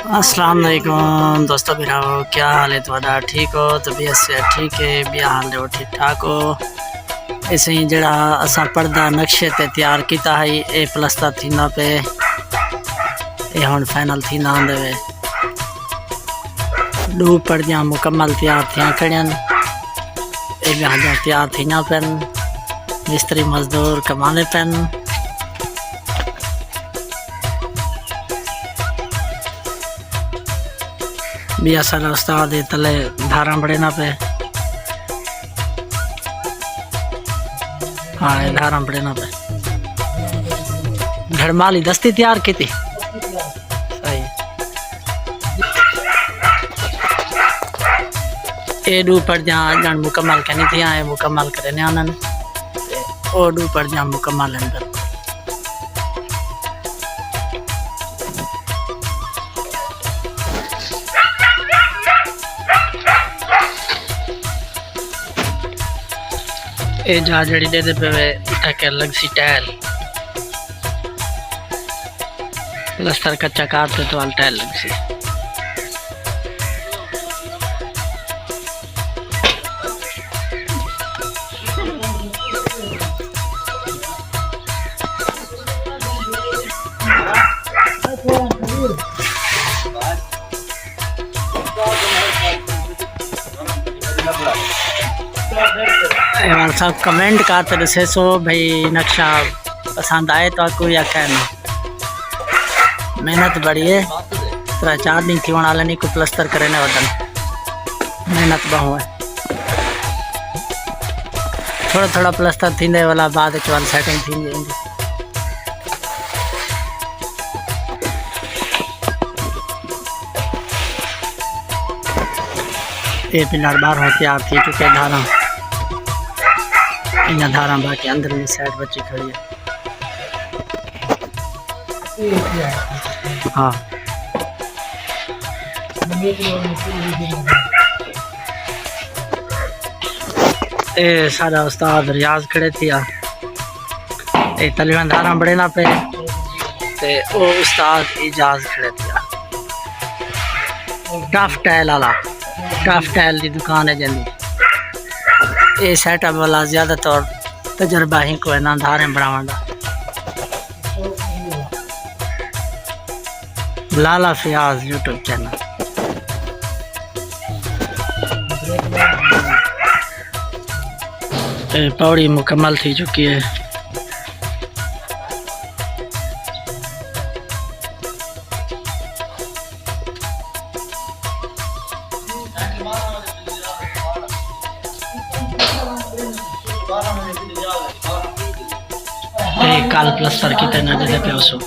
अस्सलाम वालेकुम दोस्तों मेरा क्या हाल है थोड़ा ठीक हो तबीयत से ठीक है बिया हाल है वो ठीक ठाक हो। ऐसे ही जड़ा असा पर्दा नक्शे ते तैयार किया है ए प्लस्तर थींदा पे ए हुण फाइनल थींदा आंदे वे दो पर्दियां मुकम्मल तैयार थियां खड़ियन ए बिया तैयार थीना पेन मिस्त्री मजदूर कमाने पेन। बिया सारा उस्ताद तले धारा बड़े ना पे हाँ धारा बड़े ना पे घड़माली दस्ती तैयार की थी सही ए दो पर्दियां जन मुकम्मल करनी थी आए मुकम्मल करने आनन ओ दो पर्दियां मुकम्मल अंदर ए जा जड़ी दे दे पे इटा अलग सी टाइल प्लस्तर कच्चा काटते तो टाइल लग सी सब कमेंट करते दसे सो भाई नक्शा पसंद आए तो आपको या कहना मेहनत बड़ी है 3-4 दिन थी वाले नहीं को प्लस्तर करने वदन मेहनत बहु है थोड़ा थोड़ा प्लस्तर थींदे वाला बाद चवाल सेटिंग थी जाएंगी। ये पिलर बाहर तैयार थी चुके धारा इन धारा बाकी अंदर में साइड बच्ची खड़ी है हाँ ए सारा उस्ताद रियाज खड़े थी ए तलवन धारा बड़े ना पे ते ओ उस्ताद इजाज खड़े थी टफ टाइल वाला टफ टाइल की दुकान है जल्दी ये सेटअप वाला ज़्यादातर तजर्बा ही को है ना धारे बनावा लाला फियाज यूट्यूब चैनल पौड़ी मुकम्मल थी चुकी है। काल प्लस्तर की तरह दे पे उसो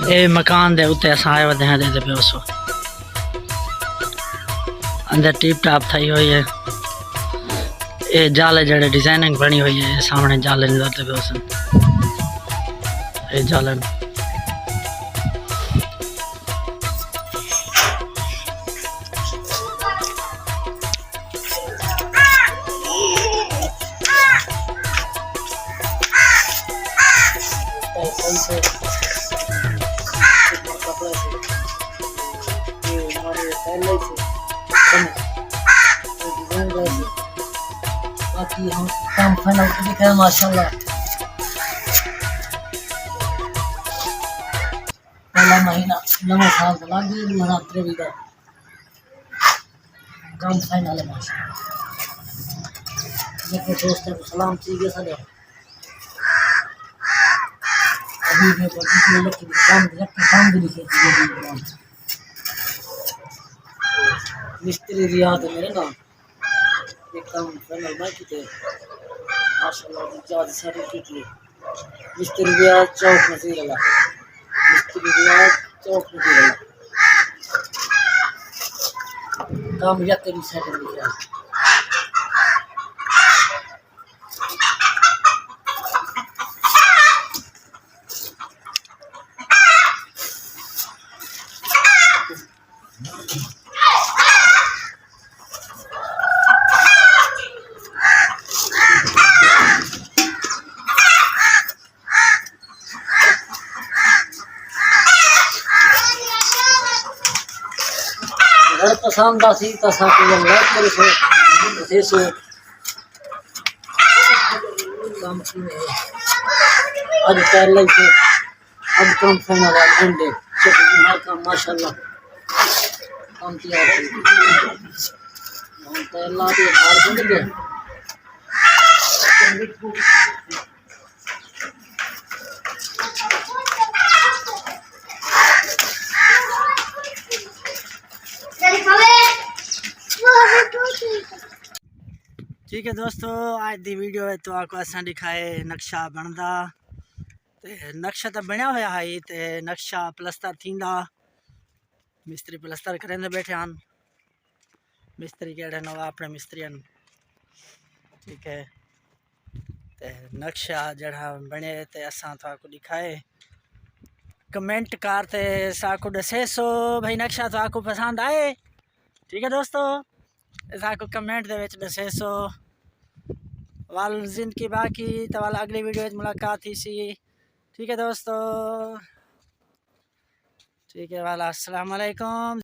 ए मकान दे उत्ते असां आए वधे दे पे उसो अंदर टिप टाप थी हुई है ये जाले जड़े डिजाइनिंग बनी हुई है सामने जाले नजर पे उसन ये जाले बाकी हम काम फाइनल दिख रहा है माशाल्लाह। पहला महीना नवा साल लग गया 2023 का काम फाइनल है माशाल्लाह। देखो दोस्तों को सलाम चाहिए सदा अभी मैं काम भी लिखे मिस्त्री रियाद मेरे नाम एकदम फाइनल ना की थे माशाल्लाह जाद सारी की मिस्त्री रियाद चौक नजीर वाला मिस्त्री रियाद चौक नजीर वाला काम या तेरी सेटिंग लिख रहा अगर पसंद आसी तो साको लाइक करो सो काम की आज पहले से अब काम फाइनल एंड चलो का माशाल्लाह काम तैयार हम तो अल्लाह के हार बन गए। ठीक है दोस्तों, आज दी वीडियो है तो आपको असा दिखाए नक्शा बनता ते नक्शा तो बनया होया है ते नक्शा प्लस्तर थींदा मिस्त्री प्लस्तर करेंदे बैठे हैं मिस्त्री केड़े नो अपने मिस्त्री ठीक है ते नक्शा जड़ा बने ते असा तो आपको दिखाए कमेंट करते साको दसे सो भाई नक्शा तो आपको पसंद आए। ठीक है दोस्तों, साको कमेंट दे विच दसे सो वाल जिंदगी बाकी तो वाल अगली वीडियो में मुलाकात थी सी। ठीक है दोस्तों, ठीक है वाला अस्सलाम वालेकुम।